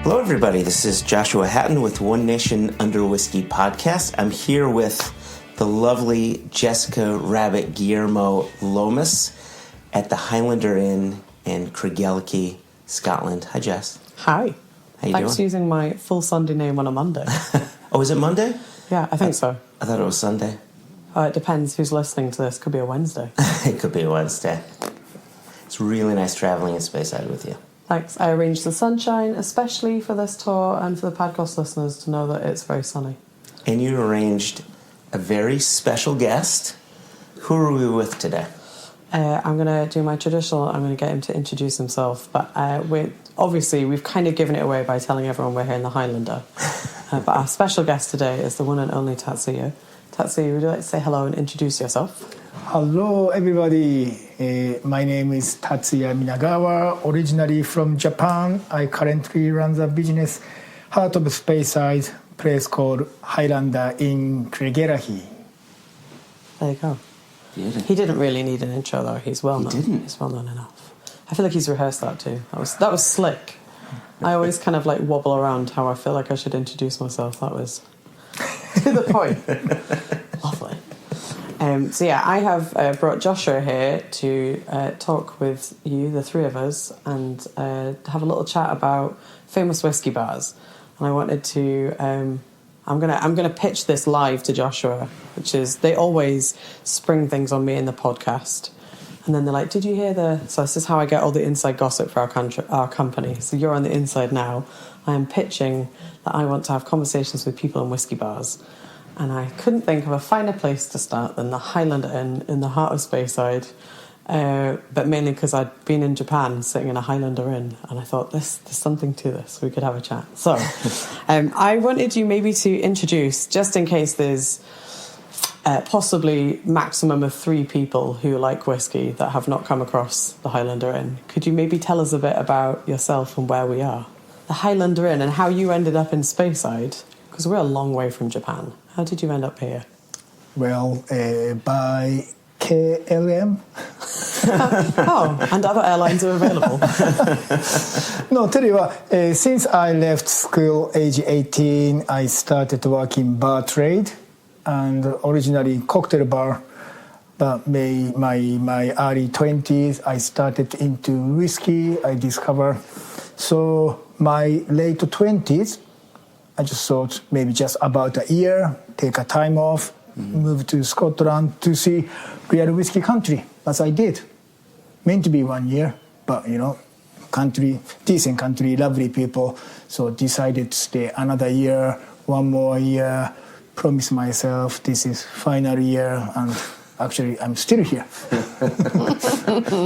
Hello, everybody. This is Joshua Hatton with One Nation Under Whiskey podcast. I'm here with the lovely Jessica Rabbit Guillermo Lomas at the Highlander Inn in Craigellachie, Scotland. Hi, Jess. Hi. How you Thanks for doing? using my full Sunday name on a Monday. Oh, is it Monday? Yeah, I think so. I thought it was Sunday. It depends who's listening to this. Could be a Wednesday. It could be a Wednesday. It's really nice traveling in Speyside with you. Thanks. I arranged the sunshine especially for this tour and for the podcast listeners to know that it's very sunny. And you arranged a very special guest. Who are we with today? I'm going to do my traditional, I'm going to get him to introduce himself. But we've kind of given it away by telling everyone we're here in the Highlander. But our special guest today is the one and only Tatsuya. Tatsuya, would you like to say hello and introduce yourself? Hello, everybody. My name is Tatsuya Minagawa, originally from Japan. I currently run the business heart of Speyside, place called Highlander Inn, Craigellachie. There you go. Beauty. He didn't really need an intro, though. He's well known. He didn't. He's well known enough. I feel like he's rehearsed that too. That was slick. I always kind of like wobble around how I feel like I should introduce myself. That was to the point. Lovely. So yeah, I have brought Joshua here to talk with you, the three of us, and have a little chat about famous whiskey bars. And I wanted to, I'm gonna pitch this live to Joshua, which is they always spring things on me in the podcast, and then they're like, "Did you hear the?" So this is how I get all the inside gossip for our company. So you're on the inside now. I am pitching that I want to have conversations with people in whiskey bars. And I couldn't think of a finer place to start than the Highlander Inn in the heart of Speyside, but mainly because I'd been in Japan sitting in a Highlander Inn, and I thought there's something to this. We could have a chat. So I wanted you maybe to introduce, just in case there's possibly maximum of 3 people who like whiskey that have not come across the Highlander Inn. Could you maybe tell us a bit about yourself and where we are? The Highlander Inn and how you ended up in Speyside, because we're a long way from Japan. How did you end up here? Well, by KLM. Oh, and other airlines are available. No, tell you what, since I left school age 18, I started working bar trade, and originally cocktail bar. But my early 20s, I started into whiskey, I discovered. So my late 20s, I just thought maybe just about a year, take a time off, move to Scotland to see real whiskey country, as I did. Meant to be 1 year, but country, decent country, lovely people. So decided to stay another year, 1 more year, promise myself this is final year, and actually I'm still here.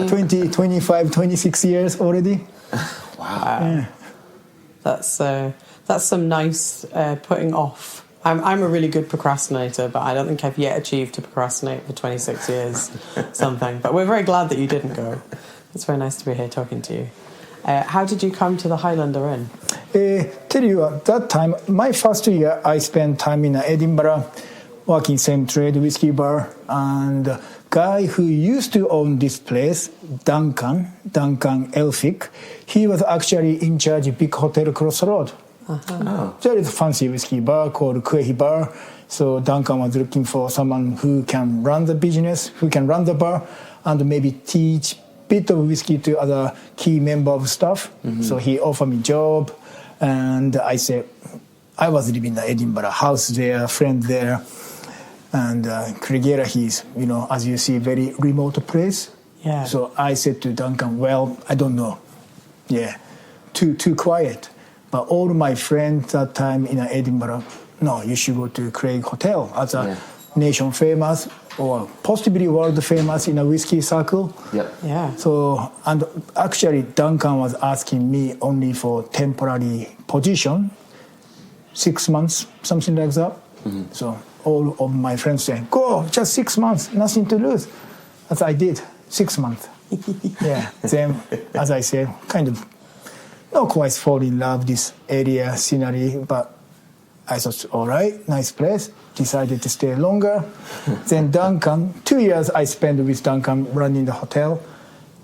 20, 25, 26 years already. Wow. Yeah. That's some nice putting off. I'm a really good procrastinator, but I don't think I've yet achieved to procrastinate for 26 years something. But we're very glad that you didn't go. It's very nice to be here talking to you. How did you come to the Highlander Inn? Tell you at that time, my first year, I spent time in Edinburgh, working same trade, whiskey bar, and the guy who used to own this place, Duncan Elphick, he was actually in charge of big hotel across the road. Uh-huh. Oh. There is a fancy whiskey bar called Quahi Bar. So Duncan was looking for someone who can run the business, who can run the bar, and maybe teach bit of whiskey to other key member of staff. Mm-hmm. So he offered me job, and I said, I was living in the Edinburgh, house there, friend there, and Craigellachie is, as you see, very remote place. Yeah. So I said to Duncan, well, I don't know. Yeah, too quiet. But all my friends that time in Edinburgh, no, you should go to Craig Hotel as a nation famous or possibly world famous in a whiskey circle. Yep. Yeah. So, and actually Duncan was asking me only for temporary position, 6 months, something like that. Mm-hmm. So all of my friends said, go, just 6 months, nothing to lose. As I did, 6 months. Yeah. Then, as I said, kind of not quite fall in love this area, scenery, but I thought, all right, nice place. Decided to stay longer. Then Duncan, 2 years I spent with Duncan running the hotel.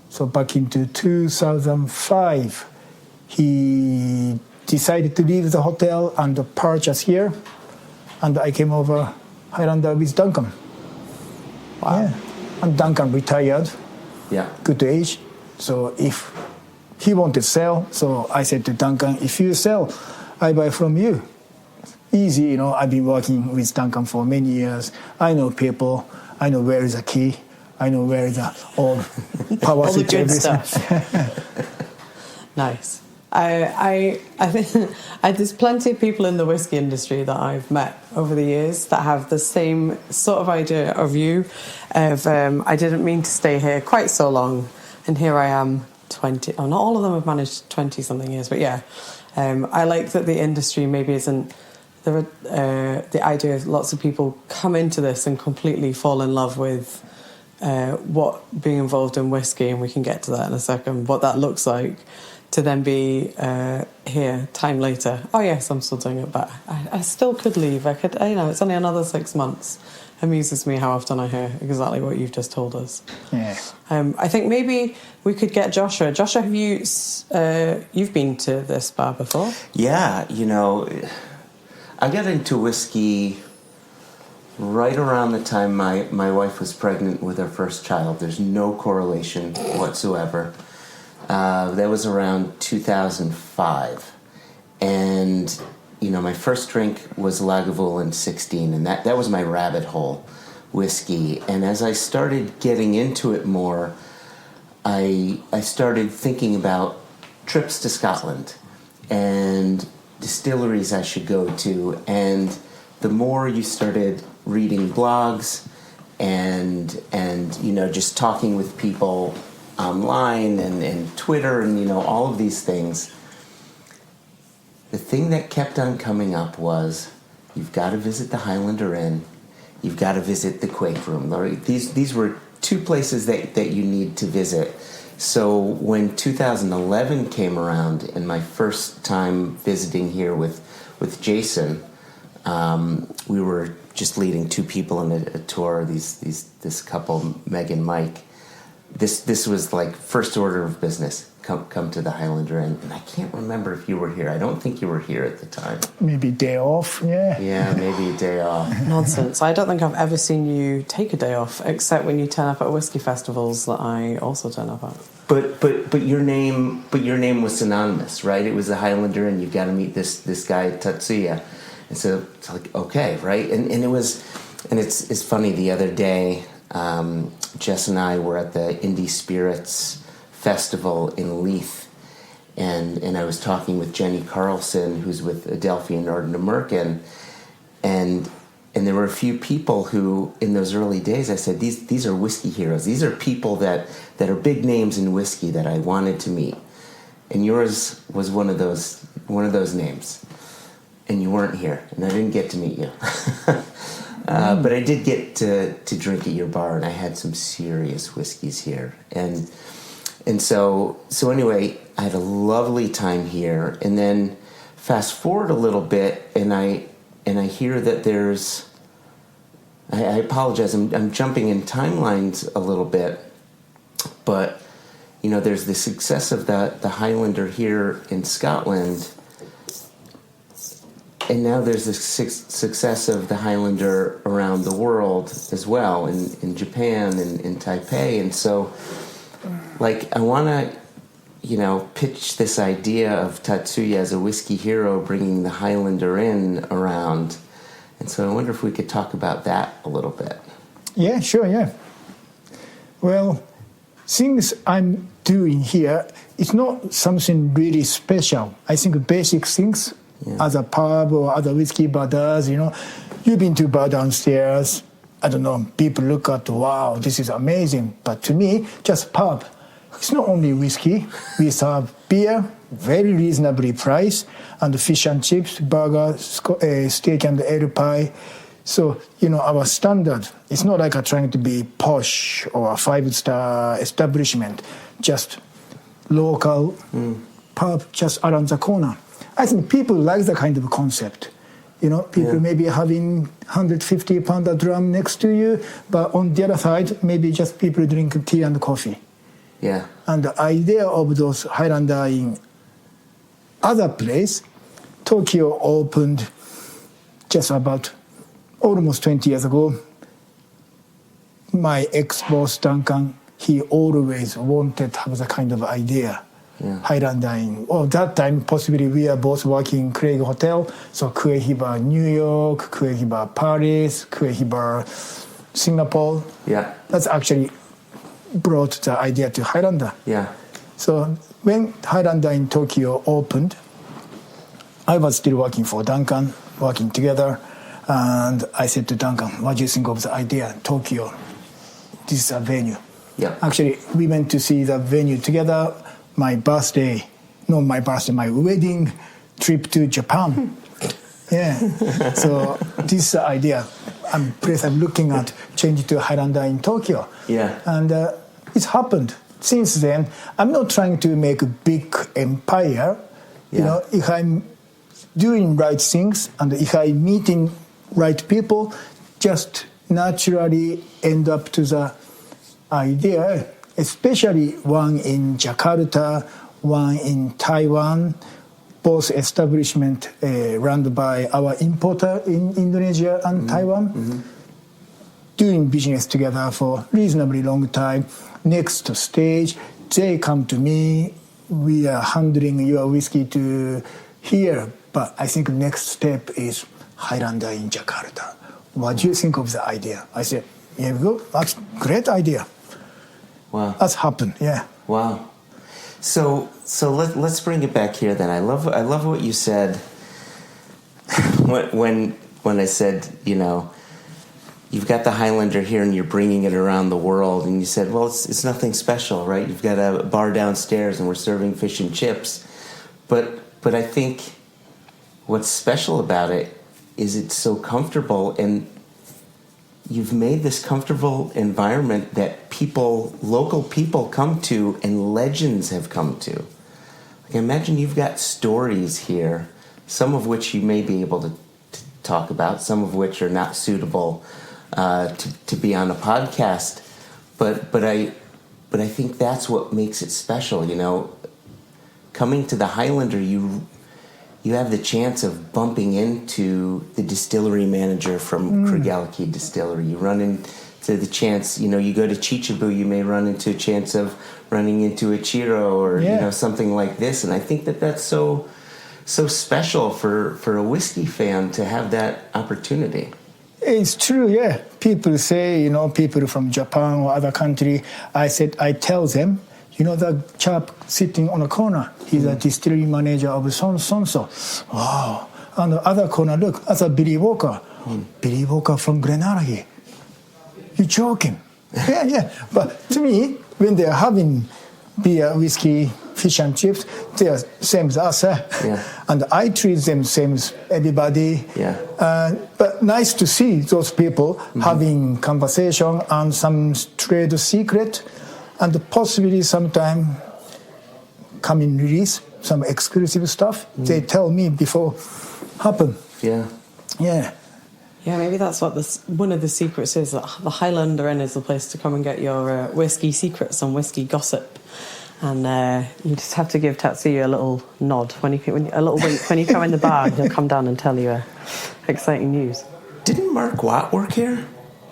So back into 2005, he decided to leave the hotel and purchase here, and I came over Highlander with Duncan. Wow. Yeah. And Duncan retired. Yeah. Good age. So if he wanted to sell, so I said to Duncan, if you sell, I buy from you. Easy, you know, I've been working with Duncan for many years. I know people. I know where is the key. I know where is the all power All the switch, good everything. stuff. Nice. I think there's plenty of people in the whiskey industry that I've met over the years that have the same sort of idea of you. I didn't mean to stay here quite so long, and here I am 20. Oh, not all of them have managed 20-something years, but yeah. I like that the industry maybe isn't the idea of lots of people come into this and completely fall in love with what being involved in whiskey, and we can get to that in a second, what that looks like, to then be here time later. Oh yes, I'm still doing it, but I still could leave. I could, you know, it's only another 6 months. Amuses me how often I hear exactly what you've just told us. Yeah. I think maybe we could get Joshua. Joshua, have you you've been to this bar before? Yeah, you know, I got into whiskey right around the time my wife was pregnant with her first child. There's no correlation whatsoever. That was around 2005. And, you know, my first drink was Lagavulin 16, and that was my rabbit hole whiskey. And as I started getting into it more, I started thinking about trips to Scotland and distilleries I should go to. And the more you started reading blogs and you know, just talking with people online and Twitter and, you know, all of these things, the thing that kept on coming up was, you've got to visit the Highlander Inn, you've got to visit the Quake Room. These were two places that you need to visit. So when 2011 came around and my first time visiting here with Jason, we were just leading two people on a tour, this couple, Meg and Mike. This was like first order of business. Come to the Highlander Inn. And I can't remember if you were here. I don't think you were here at the time. Maybe day off, yeah. Yeah, maybe a day off. Nonsense. I don't think I've ever seen you take a day off, except when you turn up at whiskey festivals that I also turn up at. But your name was synonymous, right? It was the Highlander Inn. You've got to meet this guy Tatsuya. And so it's like, okay, right? And it's funny, the other day, Jess and I were at the Indie Spirits Festival in Leith, and I was talking with Jenny Carlson, who's with Adelphia Norden American, and there were a few people who, in those early days, I said, these are whiskey heroes. These are people that are big names in whiskey that I wanted to meet, and yours was one of those names, and you weren't here, and I didn't get to meet you. But I did get to drink at your bar, and I had some serious whiskeys here, and so anyway, I had a lovely time here. And then fast forward a little bit, and I hear that there's, I apologize, I'm jumping in timelines a little bit, but you know, there's the success of the Highlander here in Scotland. And now there's the success of the Highlander around the world as well, in Japan and in Taipei. And so, like, I want to, you know, pitch this idea of Tatsuya as a whiskey hero bringing the Highlander Inn around. And so I wonder if we could talk about that a little bit. Yeah, sure, yeah. Well, things I'm doing here, it's not something really special. I think basic things. Yeah. Other pub or other whiskey bar does, you know. You've been to a bar downstairs, I don't know, people look at, wow, this is amazing. But to me, just pub. It's not only whiskey. We serve beer, very reasonably priced, and fish and chips, burger, steak and ale pie. So, you know, our standard, it's not like trying to be posh or a 5-star establishment, just local pub just around the corner. I think people like the kind of concept. You know, people maybe having 150-pound drum next to you, but on the other side, maybe just people drink tea and coffee. Yeah. And the idea of those Highlander in other place Tokyo opened just about almost 20 years ago. My ex-boss, Duncan, he always wanted to have the kind of idea. Yeah. Highlander Inn. Well, that time, possibly we are both working in Craig Hotel. So Kuehiba, New York, Kuehiba, Paris, Kuehiba, Singapore. Yeah. That's actually brought the idea to Highlander. Yeah. So when Highlander in Tokyo opened, I was still working for Duncan, working together. And I said to Duncan, what do you think of the idea, Tokyo? This is a venue. Yeah. Actually, we went to see the venue together. My wedding trip to Japan. Yeah. So this is the idea. I'm looking at changing to Highlander in Tokyo. Yeah. And it's happened. Since then, I'm not trying to make a big empire. Yeah. You know, if I'm doing right things and if I'm meeting right people, just naturally end up to the idea, especially one in Jakarta, one in Taiwan, both establishment run by our importer in Indonesia and Taiwan, doing business together for reasonably long time. Next stage, they come to me, we are handling your whiskey to here, but I think next step is Highlander in Jakarta. What do you think of the idea? I said, here we go, that's a great idea. Wow. That's happened, yeah. Wow. So let's bring it back here then. I love what you said when I said, you know, you've got the Highlander here and you're bringing it around the world, and you said, well, it's nothing special, right? You've got a bar downstairs and we're serving fish and chips. But I think what's special about it is it's so comfortable, and you've made this comfortable environment that local people come to and legends have come to. Like, imagine you've got stories here, some of which you may be able to talk about, some of which are not suitable to be on a podcast. But I think that's what makes it special, you know. Coming to the Highlander, you have the chance of bumping into the distillery manager from Craigellachie Distillery. You run into the chance, you know, you go to Chichibu, you may run into a chance of running into a Chiro or, you know, something like this. And I think that's so special for a whiskey fan to have that opportunity. It's true, yeah. People say, you know, people from Japan or other country, I tell them, you know, the chap sitting on the corner, he's a distillery manager of so-and-so. Wow. On the other corner, look, that's a Billy Walker. Billy Walker from Glenallachie. You're joking. Yeah. But to me, when they're having beer, whiskey, fish and chips, they're same as us. Yeah. And I treat them same as everybody. Yeah. But nice to see those people having conversation and some trade secret, and possibly sometime coming release some exclusive stuff. They tell me before happen. Yeah. Yeah, maybe that's what one of the secrets is, that the Highlander Inn is the place to come and get your whiskey secrets and whiskey gossip. And you just have to give Tatsuya a little nod, a little wink when you come in the bar. He'll come down and tell you exciting news. Didn't Mark Watt work here?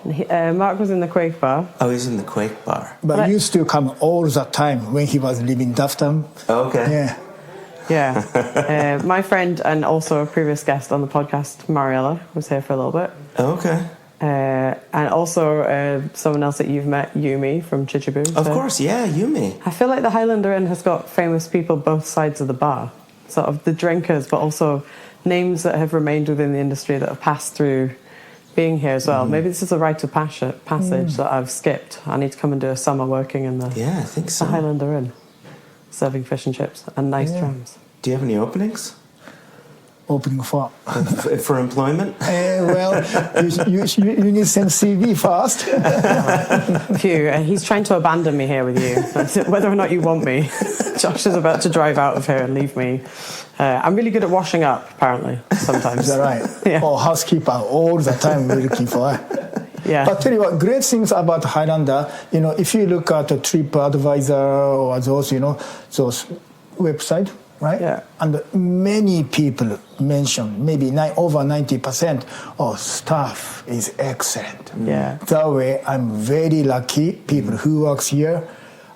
Mark was in the Quake bar. Oh, he's in the Quake bar. But he used to come all the time when he was living in Dafton. Oh, okay. Yeah. My friend and also a previous guest on the podcast, Mariella, was here for a little bit. Oh, okay. And also someone else that you've met, Yumi from Chichibu. Of course, yeah, Yumi. I feel like the Highlander Inn has got famous people both sides of the bar. Sort of the drinkers, but also names that have remained within the industry that have passed through being here as well. Maybe this is a rite of passage that I've skipped. I need to come and do a summer working in the I think so. The Highlander Inn, serving fish and chips and nice trams. Do you have any openings? Opening for For employment? well, you need to send CV first. Phew, he's trying to abandon me here with you. Whether or not you want me. Josh is about to drive out of here and leave me. I'm really good at washing up, apparently, sometimes. Is that right? Yeah. Or housekeeper all the time we're looking for. Yeah. But tell you what, great things about Highlander, you know, if you look at a TripAdvisor or those, you know, those website, right? Yeah. And many people mention, maybe over 90%, staff is excellent. Yeah. That way, I'm very lucky. People who works here,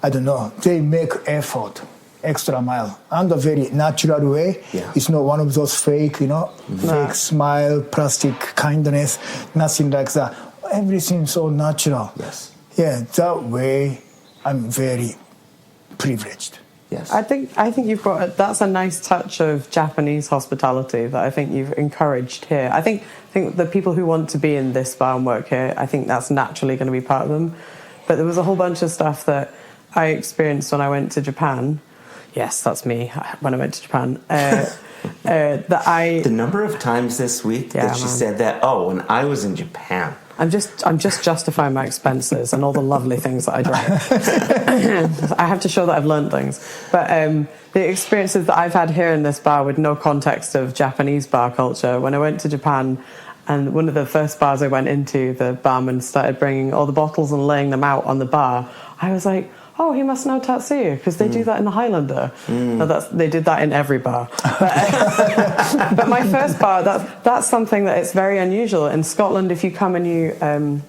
I don't know, they make effort, extra mile, and a very natural way. Yeah. It's not one of those fake, fake smile, plastic kindness, nothing like that. Everything's so natural. Yes. Yeah, that way, I'm very privileged. Yes. I think you've got that's a nice touch of Japanese hospitality that I think you've encouraged here. I think the people who want to be in this bar and work here, I think that's naturally going to be part of them. But there was a whole bunch of stuff that I experienced when I went to Japan. Yes, that's me when I went to Japan. The number of times this week that she said that. Oh, when I was in Japan. I'm just justifying my expenses and all the lovely things that I drank. I have to show that I've learned things. But the experiences that I've had here in this bar with no context of Japanese bar culture, when I went to Japan, and one of the first bars I went into, the barman started bringing all the bottles and laying them out on the bar. I was like, oh, he must know Tatsuya, because they do that in the Highlander. No, they did that in every bar. But my first bar, that's something that it's very unusual. In Scotland, if you come and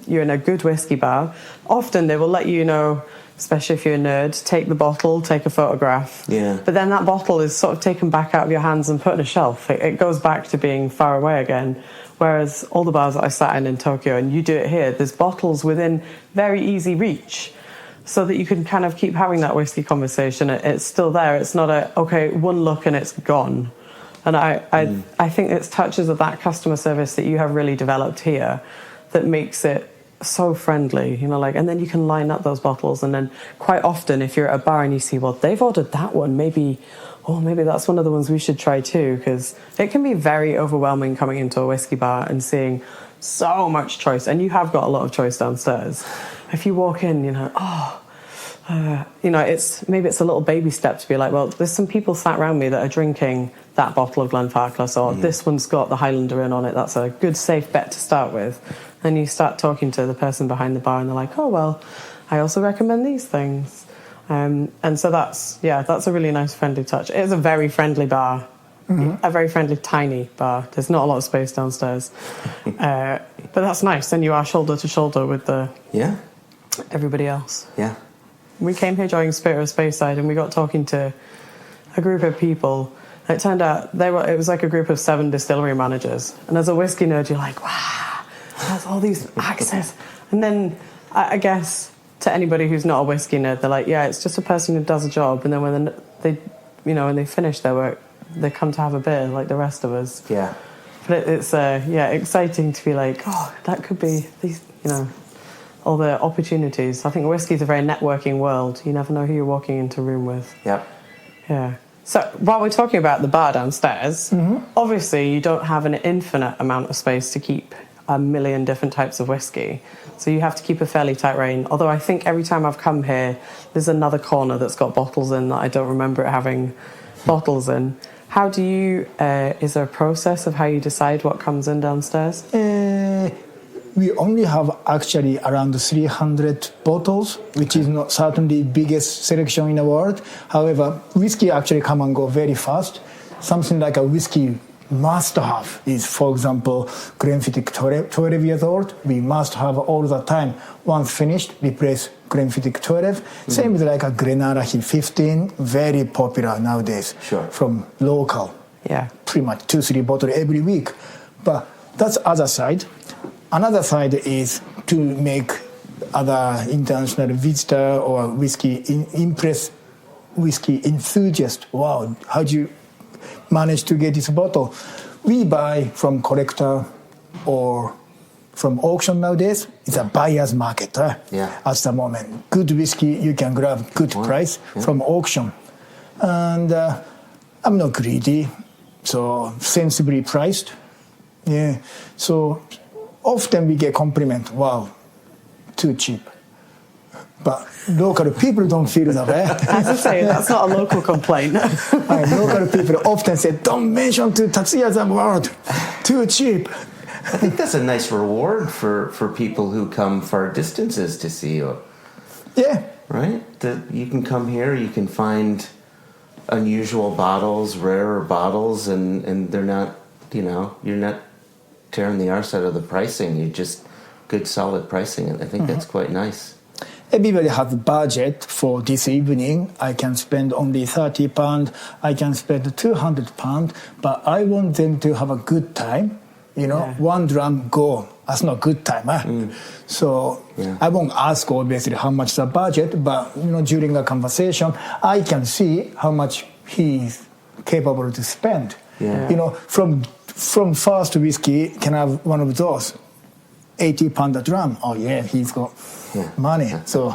you're in a good whiskey bar, often they will let you know, especially if you're a nerd, take the bottle, take a photograph. Yeah. But then that bottle is sort of taken back out of your hands and put on a shelf. It goes back to being far away again. Whereas all the bars that I sat in Tokyo, and you do it here, there's bottles within very easy reach, so that you can kind of keep having that whiskey conversation. It's still there. It's not one look and it's gone. And I think it's touches of that customer service that you have really developed here that makes it so friendly, and then you can line up those bottles, and then quite often if you're at a bar and you see, well, they've ordered that one, maybe that's one of the ones we should try too, because it can be very overwhelming coming into a whiskey bar and seeing so much choice, and you have got a lot of choice downstairs. If you walk in, it's a little baby step to be like, well, there's some people sat around me that are drinking that bottle of Glenfarclas, or this one's got the Highlander Inn on it. That's a good, safe bet to start with. And you start talking to the person behind the bar, and they're like, oh, well, I also recommend these things. And so that's a really nice, friendly touch. It is a very friendly bar, a very friendly, tiny bar. There's not a lot of space downstairs. But that's nice. Then you are shoulder to shoulder with everybody else. Yeah. We came here during Spirit of Speyside, and we got talking to a group of people. And it turned out it was like a group of 7 distillery managers. And as a whiskey nerd, you're like, wow, there's all these access. And then I guess to anybody who's not a whiskey nerd, they're like, yeah, it's just a person who does a job. And then when they finish their work, they come to have a beer like the rest of us. Yeah. But it's exciting to be like, oh, that could be these, all the opportunities. I think whiskey's a very networking world. You never know who you're walking into a room with. Yep. Yeah. So while we're talking about the bar downstairs, obviously you don't have an infinite amount of space to keep a million different types of whiskey. So you have to keep a fairly tight rein. Although I think every time I've come here, there's another corner that's got bottles in that I don't remember it having bottles in. How do you, is there a process of how you decide what comes in downstairs? We only have actually around 300 bottles, which is not certainly biggest selection in the world. However, whiskey actually come and go very fast. Something like a whiskey must-have is, for example, Glenfiddich 12 years old. We must have all the time. Once finished, replace Glenfiddich 12. Same with like a Craigellachie 15, very popular nowadays. Sure. From local. Yeah. Pretty much 2-3 bottles every week. But that's other side. Another side is to make other international visitor or whiskey impress whiskey enthusiast. Wow, how do you manage to get this bottle? We buy from collector or from auction nowadays. It's a buyer's market at the moment. Good whiskey you can grab good price from auction. And I'm not greedy, so sensibly priced. Yeah, so often we get compliment, wow, too cheap. But local people don't feel that way. As I say, that's not a local complaint. Local people often say, don't mention to Tatsuya the word, too cheap. I think that's a nice reward for people who come far distances to see you. Yeah. Right? That you can come here, you can find unusual bottles, rarer bottles, and they're not, you're not tearing the arse out of the pricing. You just good solid pricing, and I think that's quite nice. Everybody has a budget for this evening. I can spend only £30. I can spend £200, but I want them to have a good time. One drum go. That's not good time. So I won't ask obviously how much the budget, but during a conversation, I can see how much he's capable to spend. Yeah. From first whiskey, can I have one of those? £80 a drum. Oh yeah, he's got money. So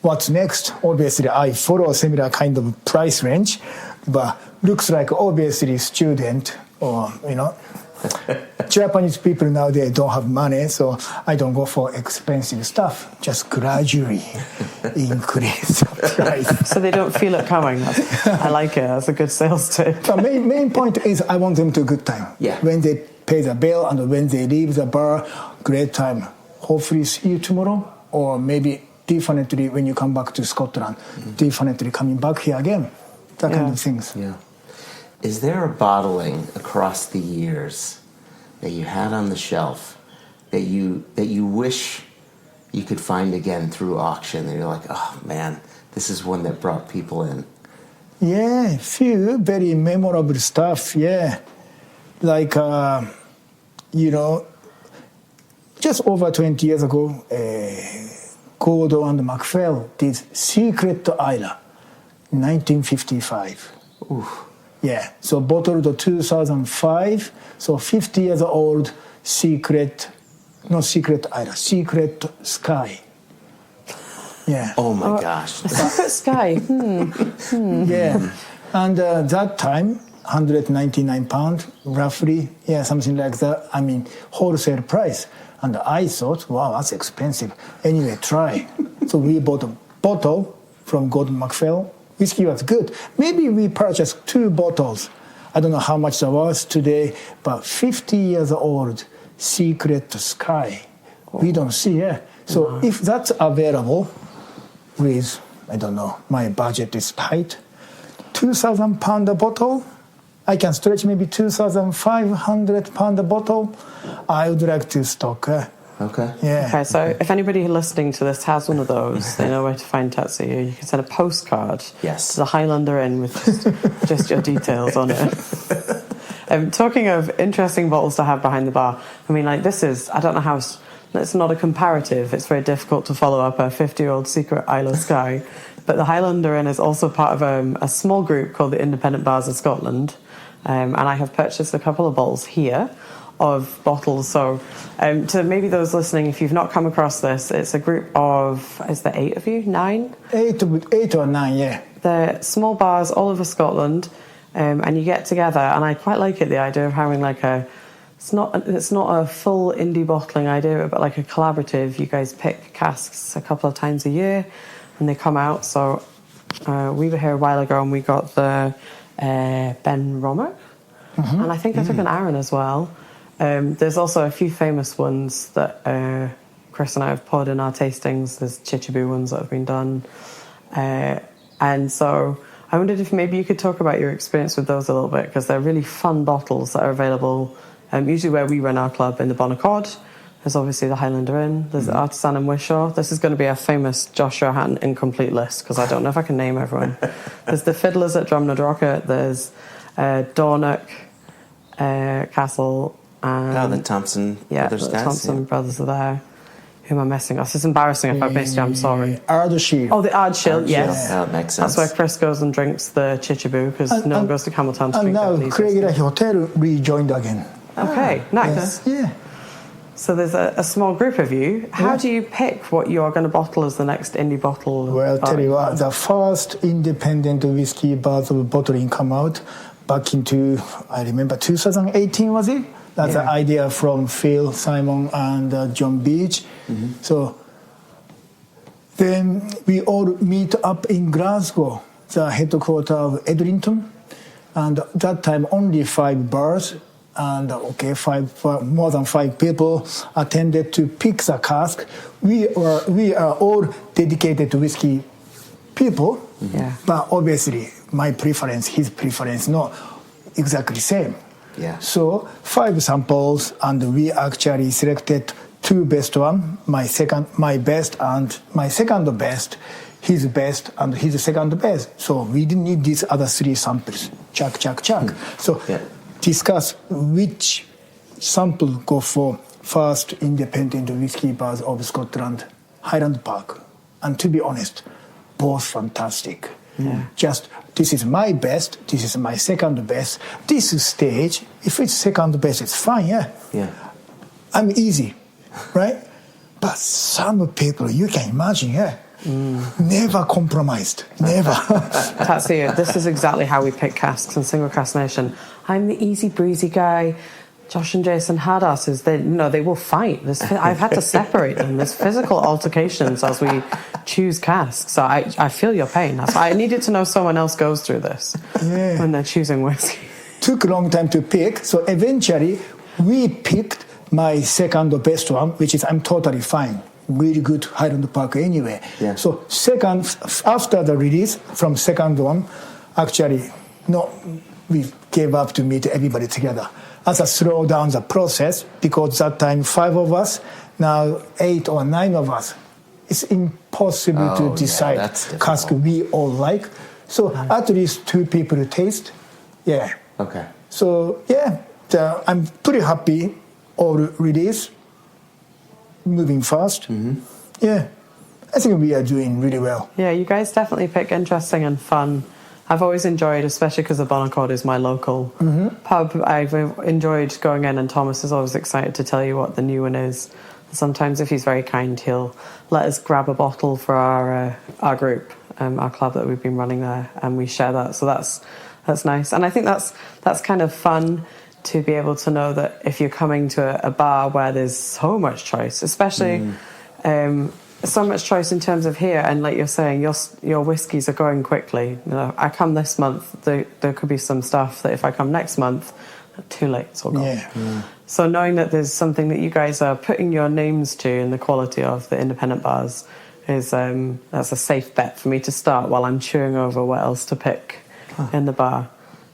what's next? Obviously, I follow a similar kind of price range, but looks like obviously student or Japanese people nowadays don't have money, so I don't go for expensive stuff. Just gradually increase the price. So they don't feel it coming. I like it. That's a good sales tip. The main point is I want them to good time. Yeah. When they pay the bill and when they leave the bar, great time. Hopefully see you tomorrow, or maybe definitely when you come back to Scotland, definitely coming back here again. That kind of things. Yeah. Is there a bottling across the years that you had on the shelf that you wish you could find again through auction? And you're like, oh man, this is one that brought people in. Yeah, few very memorable stuff. Yeah, like just over 20 years ago, Gordon and MacPhail did Secret Isla, 1955. Oof. Yeah, so bottled 2005, so 50 years old Secret Isla, Secret Sky. Yeah. Oh my gosh. Secret Sky. Yeah, and that time, £199 roughly, something like that. I mean, wholesale price. And I thought, wow, that's expensive. Anyway, try. So we bought a bottle from Gordon MacPhail. Whiskey was good. Maybe we purchased 2 bottles. I don't know how much that was today, but 50 years old Secret Sky. We don't see it. So if that's available with, I don't know, my budget is tight, £2,000 a bottle, I can stretch maybe £2,500 a bottle, I would like to stock. Okay. Yeah. Okay, so if anybody listening to this has one of those, they know where to find Tatsuya. You can send a postcard to the Highlander Inn with just your details on it. Talking of interesting bottles to have behind the bar, I mean, like this is, I don't know how, it's not a comparative. It's very difficult to follow up a 50-year-old Secret Isle of Skye. But the Highlander Inn is also part of a small group called the Independent Bars of Scotland. And I have purchased a couple of bottles here of bottles. So to maybe those listening, if you've not come across this, it's a group of, is there 8 of you? 9? 8 or 9, yeah. They're small bars all over Scotland, and you get together, and I quite like it, the idea of having like it's not a full indie bottling idea, but like a collaborative. You guys pick casks a couple of times a year, and they come out. So we were here a while ago, and we got the Ben Romer, and I think I took an Aaron as well. There's also a few famous ones that Chris and I have poured in our tastings. There's Chichibu ones that have been done. And so I wondered if maybe you could talk about your experience with those a little bit, because they're really fun bottles that are available usually where we run our club in the Bonaccord. There's obviously the Highlander Inn. There's the Artisan in Wishaw. This is going to be a famous Joshua Hatton incomplete list, because I don't know if I can name everyone. There's the Fiddlers at Drumnad Rocket. There's Dornoch, Castle, and the Thompson brothers. The Thompson brothers are there. Who am I missing? This is embarrassing if I missed you, I'm sorry. Ardshir. Oh, the Ardshir, yes. Yeah, that makes sense. That's where Chris goes and drinks the Chichibu, because no one goes to Cameltown to and drink now Japanese Craigellachie Hotel rejoined again. Okay, nice. Yeah. So there's a small group of you. How do you pick what you're going to bottle as the next indie bottle? Well, tell you what, the first independent whiskey bottle bottling come out back into, I remember 2018, was it? That's an idea from Phil, Simon, and John Beach. So then we all meet up in Glasgow, the headquarters of Edrington. And that time only 5 bars, and more than 5 people attended to pick the cask. We are all dedicated to whiskey people, Yeah. But obviously, my preference, his preference, not exactly same. Yeah. So 5 samples, and we actually selected 2 best one, my best and my second best, his best and his second best. So we didn't need these other 3 samples. Chuck. So discuss which sample go for first independent whiskey bars of Scotland, Highland Park. And to be honest, both fantastic. Just, this is my best, this is my second best. This stage, if it's second best, it's fine, Yeah. I'm easy, right? But some people, you can imagine, never compromised, never. Tatsuya, this is exactly how we pick casks in Single Cask Nation. I'm the easy breezy guy. Josh and Jason had asses. They will fight. I've had to separate them. There's physical altercations as we choose casks. So I feel your pain. That's why I needed to know someone else goes through this when they're choosing whiskey. Took a long time to pick. So eventually, we picked my second best one, which is I'm totally fine. Really good Highland Park anyway. Yeah. So second, after the release from second one, actually, we gave up to meet everybody together. As a slow down the process, because that time 5 of us, now 8 or 9 of us. It's impossible to decide cask we all like. So at least 2 people taste. Yeah. Okay. So I'm pretty happy all release. Moving fast. Yeah. I think we are doing really well. Yeah, you guys definitely pick interesting and fun. I've always enjoyed, especially because the Bonaccord is my local pub, I've enjoyed going in, and Thomas is always excited to tell you what the new one is. Sometimes if he's very kind, he'll let us grab a bottle for our group, our club that we've been running there, and we share that. So that's nice. And I think that's kind of fun to be able to know that if you're coming to a bar where there's so much choice, especially so much choice in terms of here, and like you're saying, your whiskies are going quickly. I come this month, there could be some stuff that if I come next month, too late, it's all gone. So knowing that there's something that you guys are putting your names to in the quality of the independent bars is that's a safe bet for me to start while I'm chewing over what else to pick in the bar.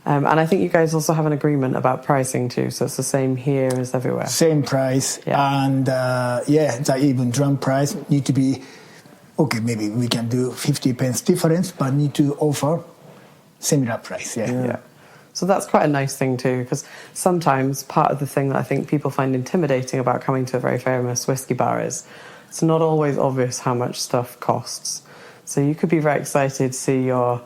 And I think you guys also have an agreement about pricing too, so it's the same here as everywhere. Same price, and the even drum price need to be, okay, maybe we can do 50 pence difference, but need to offer similar price, So that's quite a nice thing too, because sometimes part of the thing that I think people find intimidating about coming to a very famous whiskey bar is it's not always obvious how much stuff costs. So you could be very excited to see your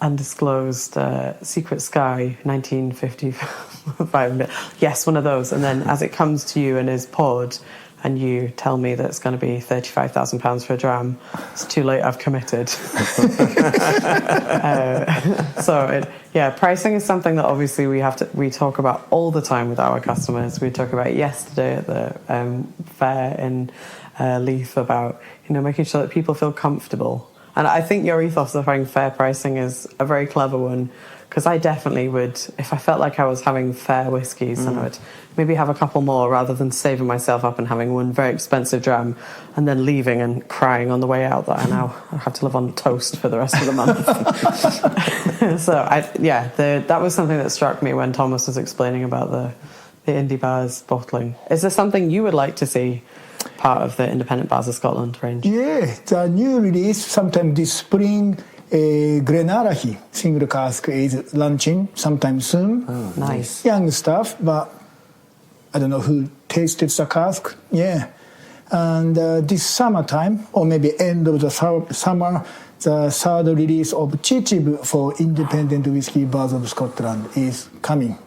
undisclosed Secret Sky 1955 yes, one of those, and then as it comes to you and is poured and you tell me that it's going to be £35,000 for a dram, it's too late, I've committed. Pricing is something that obviously we talk about all the time with our customers. We talked about it yesterday at the fair in Leith about making sure that people feel comfortable. And I think your ethos of having fair pricing is a very clever one, because I definitely would, if I felt like I was having fair whiskies, then I would maybe have a couple more rather than saving myself up and having one very expensive dram and then leaving and crying on the way out that I now have to live on toast for the rest of the month. That was something that struck me when Thomas was explaining about the indie bars bottling. Is there something you would like to see part of the Independent Bars of Scotland range? Yeah, the new release sometime this spring, Craigellachie single cask is launching sometime soon. Oh, nice. Young stuff, but I don't know who tasted the cask. Yeah. And this summertime, or maybe end of the summer, the third release of Chichib for Independent Whiskey Bars of Scotland is coming.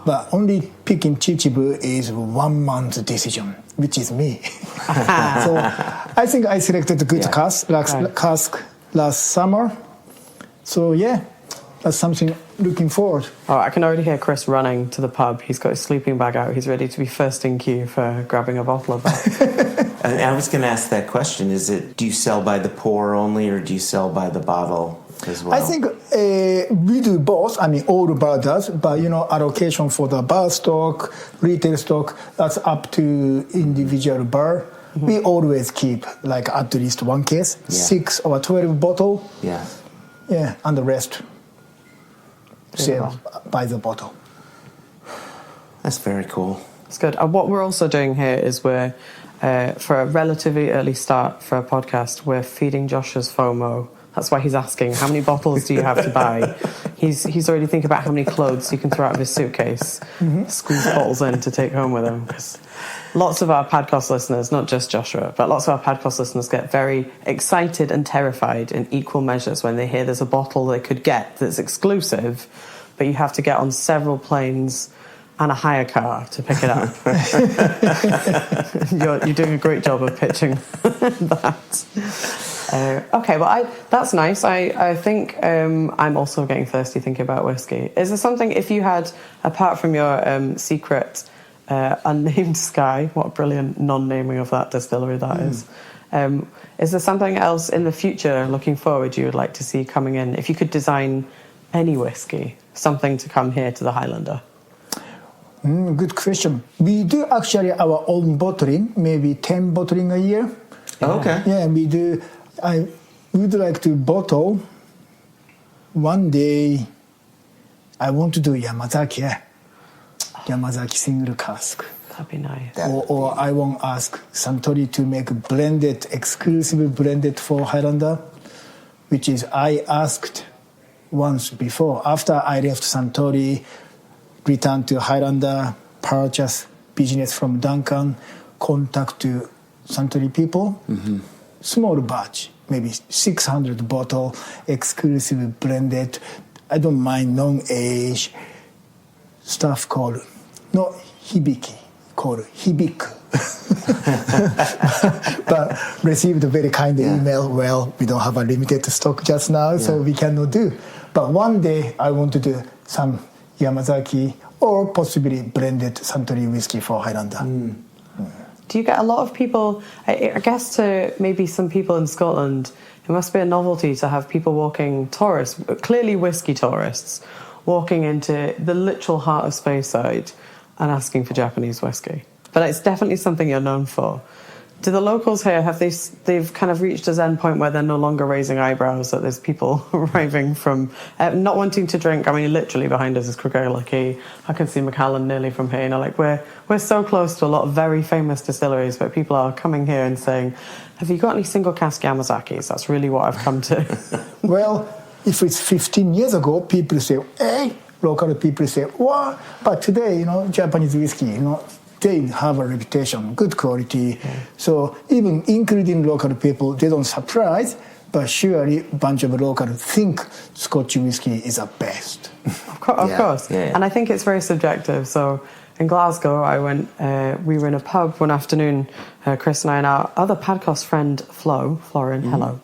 But only picking Chichib is 1 month decision, which is me. So I think I selected a good cask last summer. So that's something looking forward. Oh, I can already hear Chris running to the pub. He's got his sleeping bag out. He's ready to be first in queue for grabbing a bottle of that. And I was going to ask that question. Do you sell by the pour only, or do you sell by the bottle as well? I think we do both. I mean, all the bar does, but allocation for the bar stock, retail stock, that's up to individual bar. We always keep like at least one case, 6 or 12 bottle. Yeah. Yeah, and the rest sell by the bottle. That's very cool. It's good. And what we're also doing here is we're, for a relatively early start for a podcast, we're feeding Joshua's FOMO. That's why he's asking, how many bottles do you have to buy? He's already thinking about how many clothes he can throw out of his suitcase, squeeze bottles in to take home with him. Because lots of our podcast listeners, not just Joshua, but lots of our podcast listeners get very excited and terrified in equal measures when they hear there's a bottle they could get that's exclusive, but you have to get on several planes and a hire car to pick it up. You're doing a great job of pitching that. Okay, well, that's nice. I think I'm also getting thirsty thinking about whiskey. Is there something, if you had, apart from your secret unnamed Sky, what a brilliant non-naming of that distillery that is there something else in the future, looking forward, you would like to see coming in? If you could design any whiskey, something to come here to the Highlander? Good question. We do actually our own bottling, maybe 10 bottling a year. Oh, okay. Yeah, we do. I would like to bottle one day. I want to do Yamazaki, Yamazaki single cask. That'd be nice. Or I won't ask Suntory to make blended, exclusive blended for Highlander, which is I asked once before. After I left Suntory, returned to Highlander, purchase business from Duncan, contact to Suntory people, small batch, maybe 600 bottle, exclusive blended. I don't mind non-age stuff called, not hibiki, called hibiku. But received a very kind email, well, we don't have a limited stock just now, so we cannot do. But one day I want to do some Yamazaki or possibly blended Suntory whiskey for Highlander. Do you get a lot of people, I guess to maybe some people in Scotland, it must be a novelty to have people walking, tourists, clearly whiskey tourists, walking into the literal heart of Speyside and asking for Japanese whiskey. But it's definitely something you're known for. Do the locals here, they've kind of reached a zen point where they're no longer raising eyebrows that there's people arriving from not wanting to drink? I mean, literally behind us is Craigellachie. I can see Macallan nearly from here. You know, like we're so close to a lot of very famous distilleries, but people are coming here and saying, have you got any single cask Yamazakis? That's really what I've come to. Well, if it's 15 years ago, people say, hey, local people say, what? But today, Japanese whiskey, they have a reputation, good quality. So even including local people, they don't surprise, but surely a bunch of local think Scotch whiskey is the best. Of course. Yeah. And I think it's very subjective. So in Glasgow, we were in a pub one afternoon, Chris and I and our other podcast friend, Florin, hello.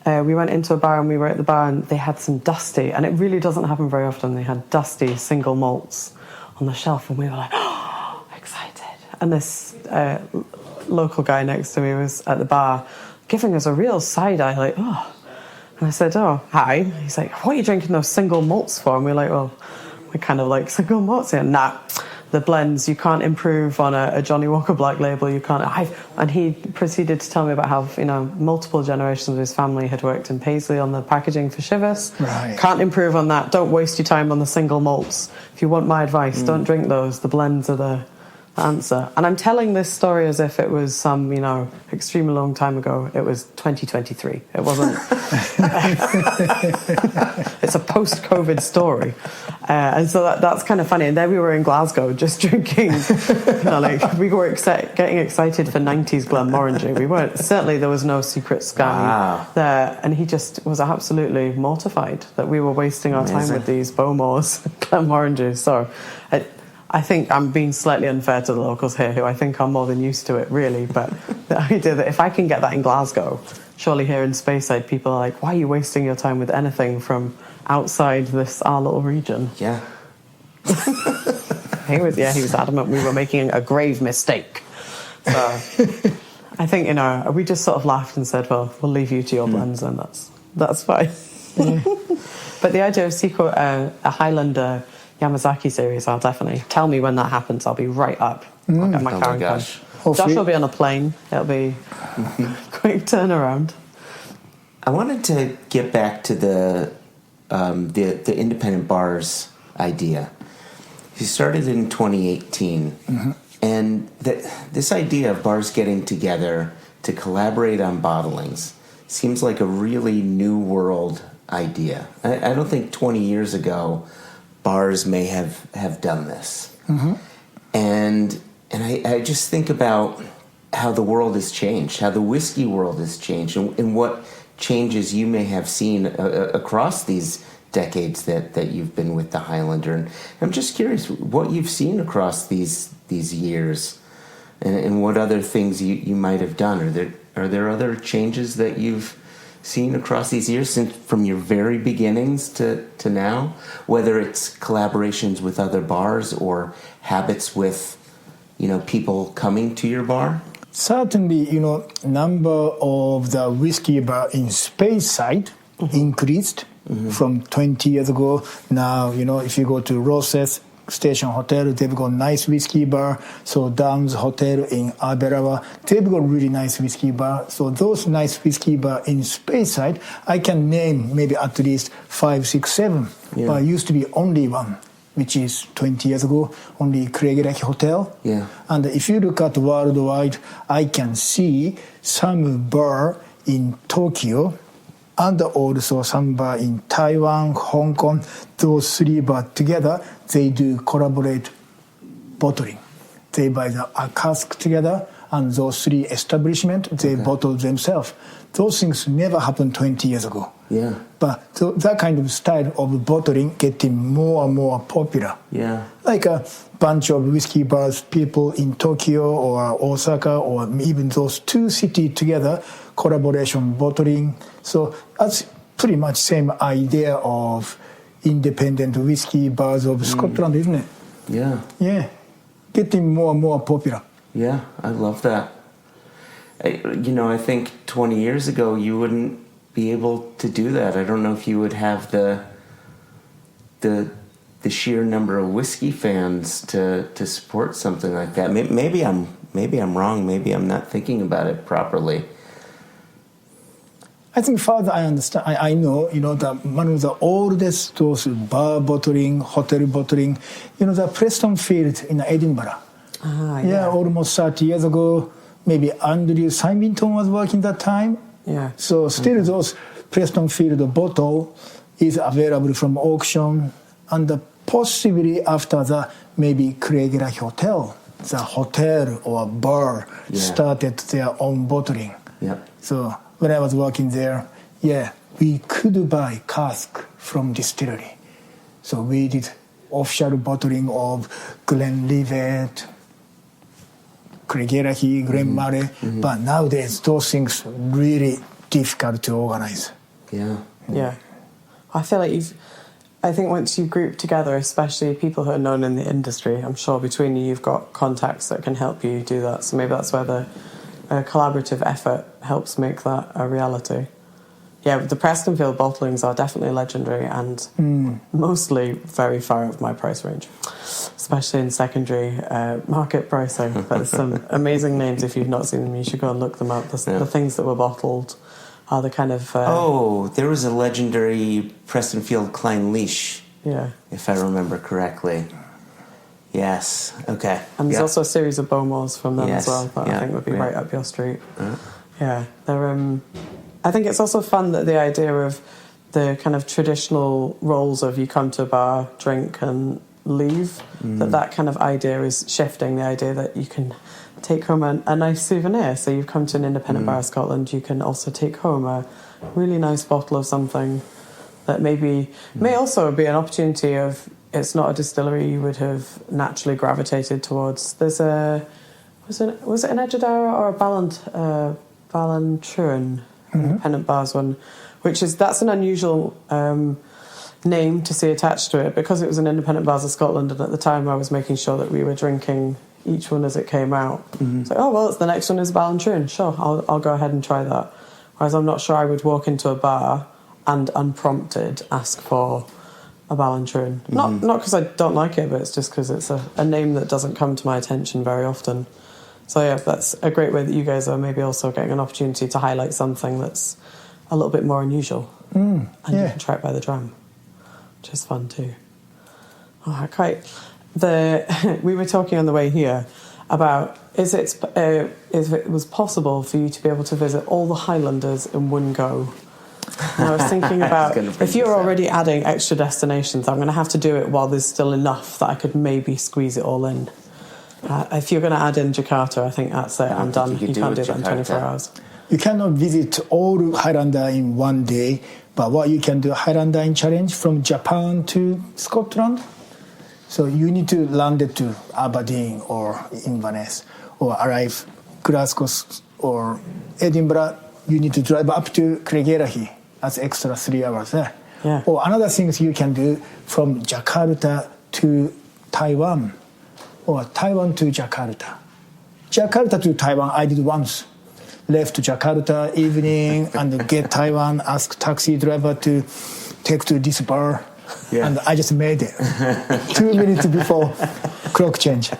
We went into a bar and we were at the bar and they had some dusty, and it really doesn't happen very often, they had dusty single malts on the shelf and we were like, oh, excited. And this local guy next to me was at the bar giving us a real side eye, like, oh. And I said, oh, hi. He's like, what are you drinking those single malts for? And we're like, well, we kind of like single malts here. Nah, the blends, you can't improve on a Johnny Walker Black Label. You can't. And he proceeded to tell me about how, multiple generations of his family had worked in Paisley on the packaging for Chivas. Right. Can't improve on that. Don't waste your time on the single malts. If you want my advice, don't drink those. The blends are the answer. And I'm telling this story as if it was some, extremely long time ago. It was 2023. It wasn't. It's a post-COVID story. And so that's kind of funny. And then we were in Glasgow just drinking, we were getting excited for 90s Glenmorangie. We weren't, certainly there was no secret Sky there. And he just was absolutely mortified that we were wasting our time with these Bowmores, Glenmorangies. So I think I'm being slightly unfair to the locals here, who I think are more than used to it, really. But the idea that if I can get that in Glasgow, surely here in Speyside, people are like, why are you wasting your time with anything from outside our little region? Yeah. He was adamant we were making a grave mistake. So I think, we just sort of laughed and said, well, we'll leave you to your blends, and that's fine. But the idea of a Highlander Yamazaki series, I'll definitely tell me when that happens. I'll be right up. I'll get my car and come. Josh will be on a plane. It'll be quick turnaround. I wanted to get back to the the independent bars idea. You started in 2018, and this idea of bars getting together to collaborate on bottlings seems like a really new world idea. I don't think 20 years ago bars may have done this. And I just think about how the world has changed, how the whiskey world has changed, and what changes you may have seen across these decades that you've been with the Highlander. And I'm just curious what you've seen across these years, and what other things you might have done. Are there other changes that you've seen across these years, since from your very beginnings to now, whether it's collaborations with other bars or habits with people coming to your bar? Certainly, number of the whiskey bar in Speyside increased from 20 years ago. Now, if you go to Ross's Station Hotel, they've got nice whiskey bar. So Downs Hotel in Aberawa, they've got really nice whiskey bar. So those nice whiskey bar in Speyside, I can name maybe at least 5, 6, 7. Yeah. But it used to be only one, which is 20 years ago, only Craigellachie Hotel. Yeah. And if you look at worldwide, I can see some bar in Tokyo and also some bar in Taiwan, Hong Kong. Those 3 bars together, they do collaborate bottling. They buy a cask together, and those 3 establishments, they bottle themselves. Those things never happened 20 years ago. Yeah. But so that kind of style of bottling getting more and more popular. Yeah. Like a bunch of whiskey bars, people in Tokyo or Osaka or even those 2 cities together, collaboration bottling. So that's pretty much same idea of independent whiskey bars of Scotland, isn't it? Yeah. Yeah. Getting more and more popular. Yeah, I love that. I think 20 years ago you wouldn't be able to do that. I don't know if you would have the sheer number of whiskey fans to support something like that. Maybe I'm wrong. Maybe I'm not thinking about it properly. I think further I understand, I know, that one of the oldest those bar bottling, hotel bottling, the Preston Field in Edinburgh. Yeah, almost 30 years ago, maybe Andrew Symington was working that time. Yeah. So still those Preston Field bottle is available from auction, and possibly after that, maybe Craigellachie Hotel, the hotel or bar started their own bottling. Yeah. So when I was working there, we could buy cask from distillery. So we did official bottling of Glenlivet, Craigellachie, Glen Murray. But nowadays, those things really difficult to organize. Yeah. Yeah. I feel like I think once you group together, especially people who are known in the industry, I'm sure between you've got contacts that can help you do that. So maybe that's where the collaborative effort helps make that a reality. Yeah, the Prestonfield bottlings are definitely legendary and mostly very far out of my price range, especially in secondary market pricing. But there's some amazing names. If you've not seen them, you should go and look them up. The things that were bottled are the kind of... there was a legendary Prestonfield Clynelish, if I remember correctly. Yes, okay. And there's also a series of Bowmores from them as well that I think would be right up your street. Yeah, they're... I think it's also fun that the idea of the kind of traditional roles of you come to a bar, drink and leave, that kind of idea is shifting, the idea that you can take home a nice souvenir. So you've come to an independent bar in Scotland, you can also take home a really nice bottle of something that may also be an opportunity of, it's not a distillery you would have naturally gravitated towards. There's was it an Edgeadara or a Ballantrae independent bars one, that's an unusual name to see attached to it, because it was an independent bars of Scotland, and at the time I was making sure that we were drinking each one as it came out. It's like, it's the next one is Ballantrae, sure, I'll go ahead and try that. Whereas I'm not sure I would walk into a bar and unprompted ask for a Ballantrae. Not because I don't like it, but it's just because it's a name that doesn't come to my attention very often. So yeah, that's a great way that you guys are maybe also getting an opportunity to highlight something that's a little bit more unusual. And you can try it by the dram. which is fun too. Oh, we were talking on the way here about if it was possible for you to be able to visit all the Highlanders in one go. And I was thinking about if you're already adding extra destinations, I'm going to have to do it while there's still enough that I could maybe squeeze it all in. If you're going to add in Jakarta, I think that's it. I'm done. You can't do that in 24 hours. You cannot visit all Highlander in one day, but what you can do, Highlander in challenge from Japan to Scotland. So you need to land it to Aberdeen or Inverness, or arrive Glasgow or Edinburgh. You need to drive up to Craigellachie. That's extra 3 hours there. Yeah. Or another things you can do from Jakarta to Taiwan, or Taiwan to Jakarta. Jakarta to Taiwan, I did once. Left Jakarta evening and get Taiwan, ask taxi driver to take to this bar. Yeah. And I just made it 2 minutes before clock change.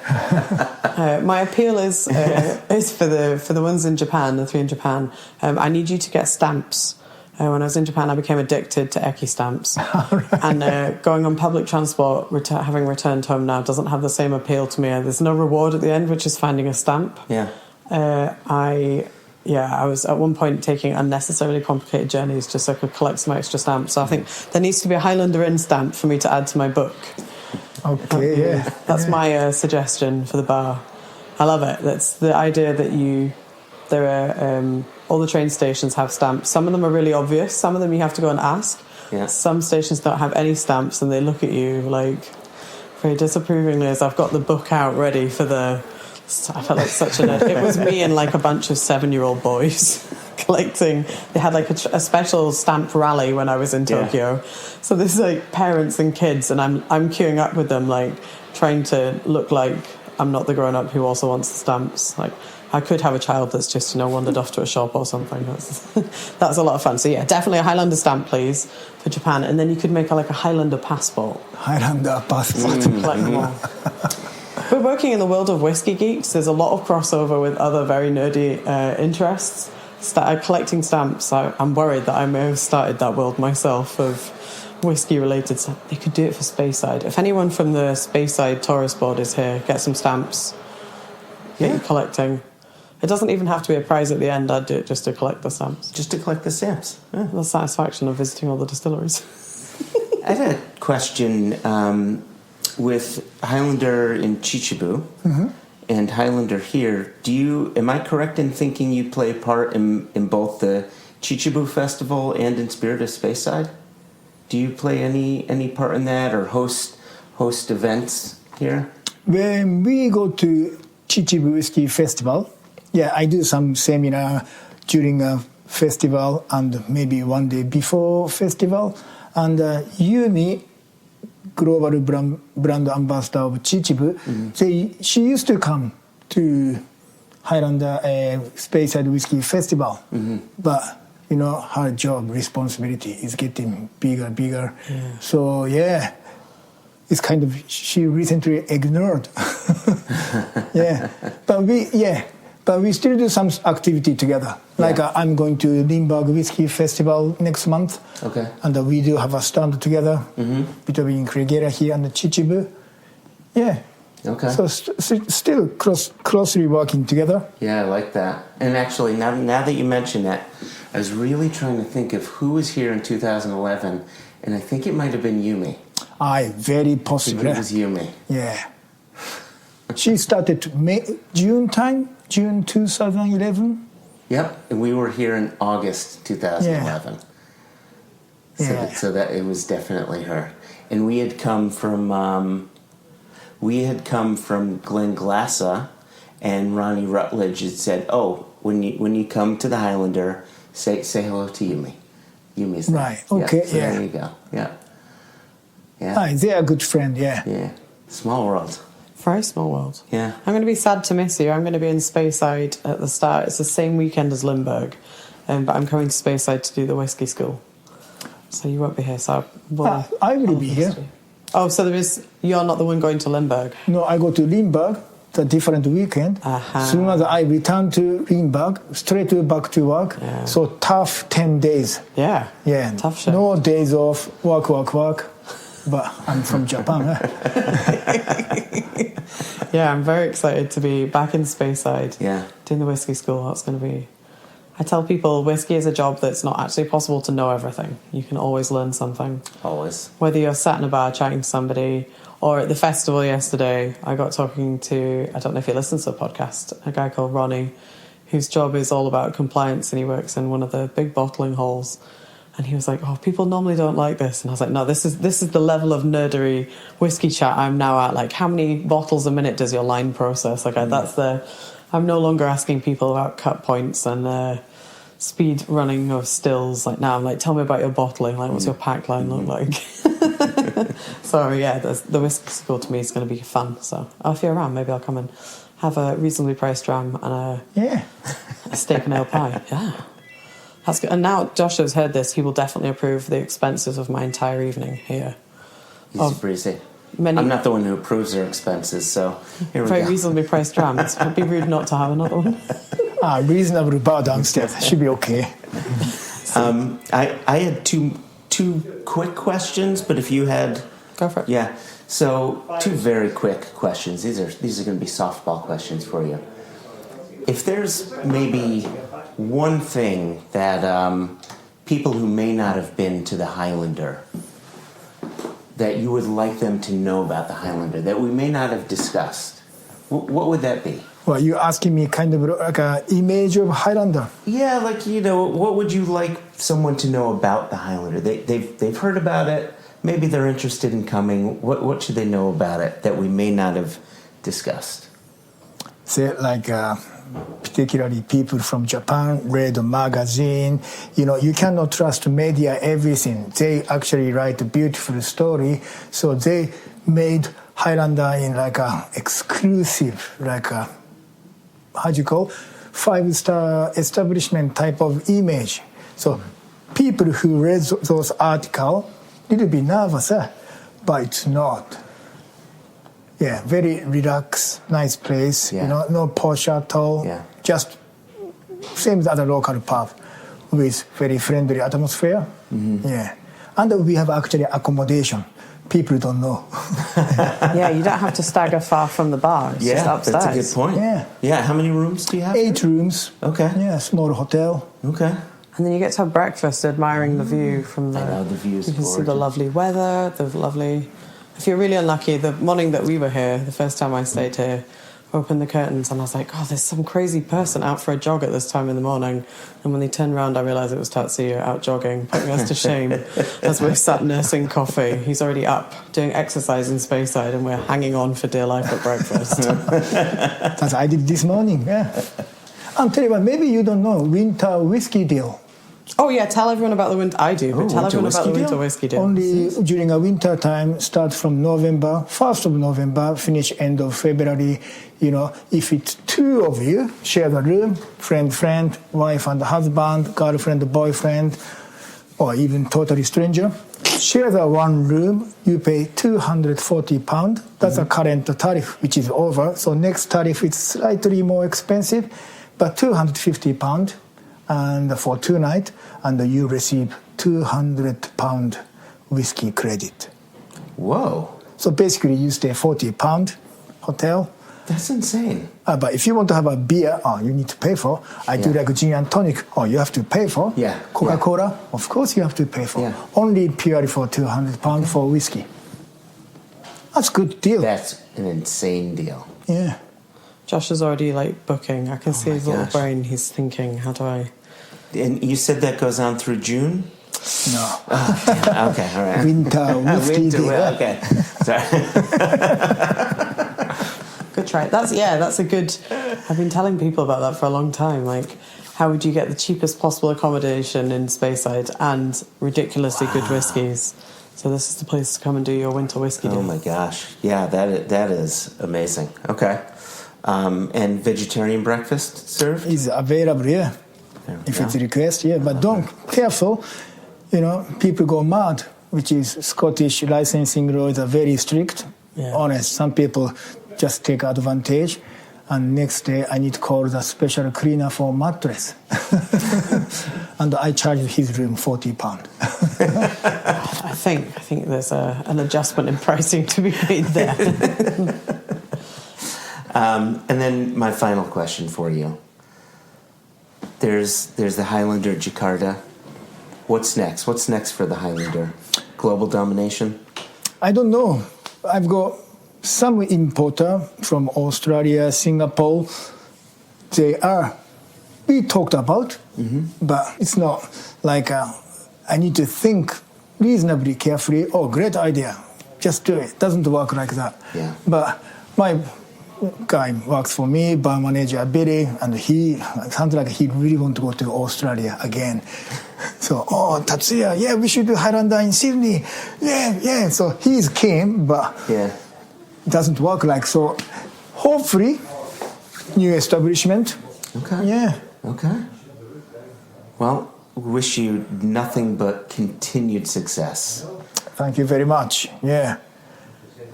My appeal is for the ones in Japan, the 3 in Japan. I need you to get stamps. When I was in Japan, I became addicted to Eki stamps. Right. And going on public transport, having returned home now, doesn't have the same appeal to me. There's no reward at the end, which is finding a stamp. Yeah. I was at one point taking unnecessarily complicated journeys just so I could collect some extra stamps. So I think there needs to be a Highlander Inn stamp for me to add to my book. Okay, That's my suggestion for the bar. I love it. That's the idea that there are all the train stations have stamps. Some of them are really obvious. Some of them you have to go and ask. Yeah. Some stations don't have any stamps and they look at you like very disapprovingly as I've got the book out ready for the... I felt like such a nerd. It was me and like a bunch of 7-year-old boys collecting. They had like a special stamp rally when I was in Tokyo. Yeah. So there's like parents and kids, and I'm queuing up with them, like trying to look like I'm not the grown-up who also wants the stamps. Like I could have a child that's just wandered off to a shop or something. That's a lot of fun. So yeah, definitely a Highlander stamp, please, for Japan, and then you could make like a Highlander passport. Highlander passport. Collect them all. We're working in the world of whiskey geeks. There's a lot of crossover with other very nerdy interests. Collecting stamps, I'm worried that I may have started that world myself of whiskey-related stuff. You could do it for Speyside. If anyone from the Speyside tourist board is here, get some stamps. Get you collecting. It doesn't even have to be a prize at the end. I'd do it just to collect the stamps. Just to collect the stamps. Yeah, the satisfaction of visiting all the distilleries. I had a question... with Highlander in Chichibu and Highlander here, am I correct in thinking you play a part in both the Chichibu Festival and in Spirit of Speyside? Do you play any part in that or host events here? When we go to Chichibu Whiskey Festival, I do some seminar during a festival and maybe one day before festival. And Yumi, global brand ambassador of Chichibu, she used to come to Highlander Speyside Whiskey Festival, but her job responsibility is getting bigger. Yeah. So it's kind of she recently ignored. But we still do some activity together. Like I'm going to Limburg Whiskey Festival next month. Okay. And we do have a stand together between Craigellachie and Chichibu. Yeah. Okay. So still closely working together. Yeah, I like that. And actually, now that you mention that, I was really trying to think of who was here in 2011, and I think it might have been Yumi. Very possible. It was Yumi. Yeah. She started June 2011. Yep, and we were here in August 2011. Yeah. So that it was definitely her. And we had come from Glenglassaugh, and Ronnie Rutledge had said, "Oh, when you come to the Highlander, say hello to Yumi. Yumi's there." Right. Okay. So there you go. Yeah. They are good friends. Yeah. Yeah. Small world. Very small world. Yeah. I'm going to be sad to miss you. I'm going to be in Speyside at the start. It's the same weekend as Limburg, but I'm coming to Speyside to do the whiskey school. So you won't be here. So I will be here. Oh, so you're not the one going to Limburg? No, I go to Limburg the different weekend. As soon as I return to Limburg, straight back to work. Yeah. So tough 10 days. Yeah. Yeah. Tough shit. No days off. Work. but I'm from Japan. Yeah, I'm very excited to be back in Speyside. Yeah. Doing the whiskey school. That's going to be... I tell people whiskey is a job that's not actually possible to know everything. You can always learn something. Always. Whether you're sat in a bar chatting to somebody, or at the festival yesterday, I got talking to, I don't know if he listens to the podcast, a guy called Ronnie, whose job is all about compliance, and he works in one of the big bottling halls. And he was like, "Oh, people normally don't like this." And I was like, "No, this is the level of nerdery whiskey chat I'm now at. Like, how many bottles a minute does your line process?" Like, I'm no longer asking people about cut points and speed running of stills. Like, now I'm like, "Tell me about your bottling. Like, what's your pack line look like?" So yeah, the whiskey school to me is going to be fun. So if you're around, maybe I'll come and have a reasonably priced dram and a steak and ale pie. Yeah. That's good. And now Joshua's heard this, he will definitely approve the expenses of my entire evening here. Easy breezy. I'm not the one who approves their expenses, so here we go. Very reasonably priced drams. It'd be rude not to have another one. Reasonable bar downstairs. Should be okay. I had two quick questions, but if you had... Go for it. Yeah. So, two very quick questions. These are going to be softball questions for you. If there's maybe one thing that people who may not have been to the Highlander, that you would like them to know about the Highlander, that we may not have discussed, what would that be? Well, you're asking me kind of like an image of Highlander. Yeah, like, what would you like someone to know about the Highlander? They've heard about it. Maybe they're interested in coming. What should they know about it that we may not have discussed? Say, like, particularly people from Japan read the magazine. You cannot trust media everything. They actually write a beautiful story. So they made Highlander in like a exclusive, like a, 5-star establishment type of image. So people who read those articles, little bit nervous, but it's not. Yeah, very relaxed, nice place. Yeah. No posh at all. Yeah. Just same as other local pub, with very friendly atmosphere. Mm-hmm. Yeah, and we have actually accommodation. People don't know. Yeah, you don't have to stagger far from the bar. It's just upstairs. That's a good point. Yeah. How many rooms do you have? 8 rooms. Okay. Yeah, small hotel. Okay. And then you get to have breakfast admiring the view from the... I know, the view is You can see gorgeous. the lovely weather, the lovely... If you're really unlucky, the morning that we were here, the first time I stayed here, I opened the curtains and I was like, "Oh, there's some crazy person out for a jog at this time in the morning." And when they turned around, I realised it was Tatsuya out jogging, putting us to shame as we're sat nursing coffee. He's already up doing exercise in Speyside and we're hanging on for dear life at breakfast. That's what I did this morning. Yeah. I'll tell you what, maybe you don't know winter whiskey deal. Oh yeah, tell everyone about the winter. I do, but tell everyone about the winter whiskey deal. Only during a winter time, start from November, 1st of November, finish end of February. If it's 2 of you, share the room, friend, wife and husband, girlfriend, boyfriend, or even totally stranger. Share the one room, you pay £240. That's a current tariff, which is over. So next tariff is slightly more expensive, but £250. And for 2 nights, and you receive £200 whiskey credit. Whoa. So basically you stay £40 hotel. That's insane. But if you want to have a beer, you need to pay for. I do like gin and tonic, you have to pay for. Yeah. Coca-Cola, of course you have to pay for. Yeah. Only purely for £200 for whiskey. That's a good deal. That's an insane deal. Yeah. Josh is already booking. I can see his little brain. He's thinking, how do I... And you said that goes on through June? No. Oh, damn. Okay, all right. Winter whiskey deal. Okay. Sorry. Good try. That's a good... I've been telling people about that for a long time. Like, how would you get the cheapest possible accommodation in Speyside and ridiculously good whiskies? So this is the place to come and do your winter whiskey deal. Oh my gosh. Yeah, that is amazing. Okay. And vegetarian breakfast served? Is available, yeah. If it's a request, yeah. But don't, careful, people go mad, which is Scottish licensing laws are very strict. Yeah. Honest, some people just take advantage. And next day, I need to call the special cleaner for mattress. And I charge his room £40. I think there's an adjustment in pricing to be made there. And then my final question for you. There's the Highlander Jakarta. What's next? What's next for the Highlander? Global domination? I don't know. I've got some importer from Australia, Singapore. We talked about, but it's not like I need to think reasonably carefully. Oh, great idea. Just do it. Doesn't work like that. Yeah. But my guy works for me, bar manager Billy, and he sounds like he really want to go to Australia again. So, Tatsuya, yeah, we should do Highlander in Sydney. Yeah. So he's keen, but it doesn't work like so. Hopefully, new establishment. Okay. Yeah. Okay. Well, wish you nothing but continued success. Thank you very much. Yeah.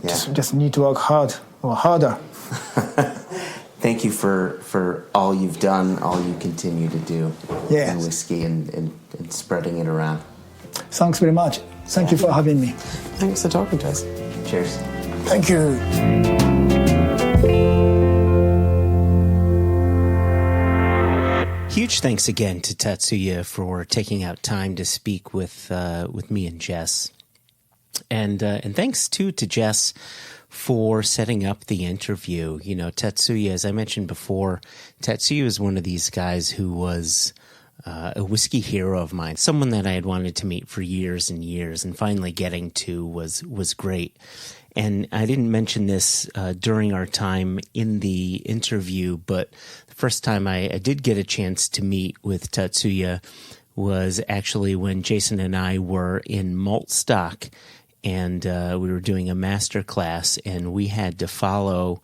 Just need to work hard or harder. Thank you for all you've done, all you continue to do in whiskey and spreading it around. Thanks very much. Thank you for having me. Thanks for talking to us. Cheers. Thank you. Huge thanks again to Tatsuya for taking out time to speak with me and Jess, and thanks too to Jess for setting up the interview. You know, Tatsuya, as I mentioned before, Tatsuya is one of these guys who was a whiskey hero of mine, someone that I had wanted to meet for years and years, and finally getting to was great. And I didn't mention this during our time in the interview, but the first time I did get a chance to meet with Tatsuya was actually when Jason and I were in Maltstock, and we were doing a master class, and we had to follow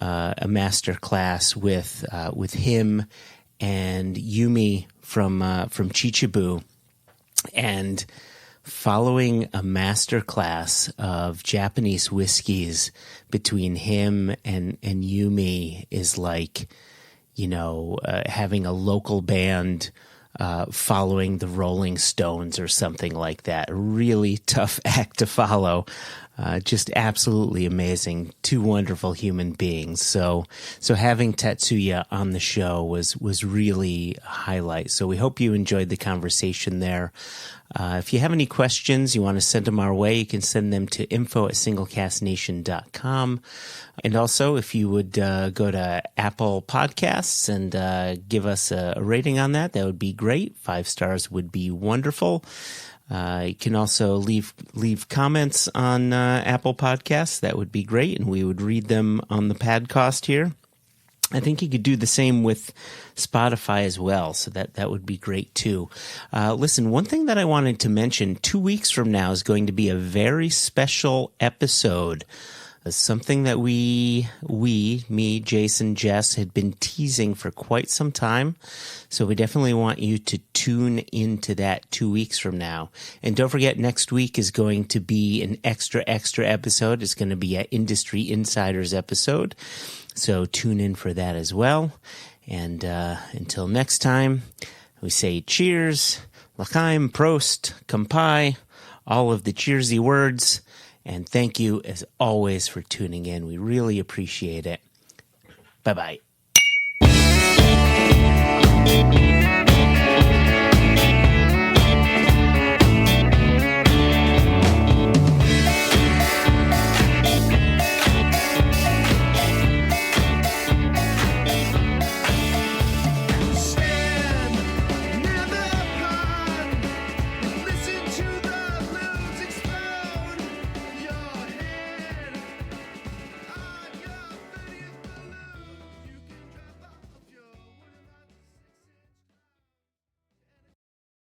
a master class with him and Yumi from Chichibu, and following a master class of Japanese whiskeys between him and Yumi is like, you know, having a local band following the Rolling Stones or something like that. A really tough act to follow. Just absolutely amazing. Two wonderful human beings. So having Tatsuya on the show was really a highlight. So we hope you enjoyed the conversation there. If you have any questions, you want to send them our way, you can send them to info@singlecastnation.com. And also, if you would go to Apple Podcasts and give us a rating on that would be great. 5 stars would be wonderful. You can also leave comments on Apple Podcasts. That would be great, and we would read them on the podcast here. I think you could do the same with Spotify as well, so that would be great too. Listen, one thing that I wanted to mention, 2 weeks from now is going to be a very special episode. Something that me, Jason, Jess, had been teasing for quite some time. So we definitely want you to tune into that 2 weeks from now. And don't forget, next week is going to be an extra episode. It's going to be an Industry Insiders episode. So tune in for that as well. And until next time, we say cheers, l'chaim, prost, kampai, all of the cheersy words. And thank you, as always, for tuning in. We really appreciate it. Bye-bye.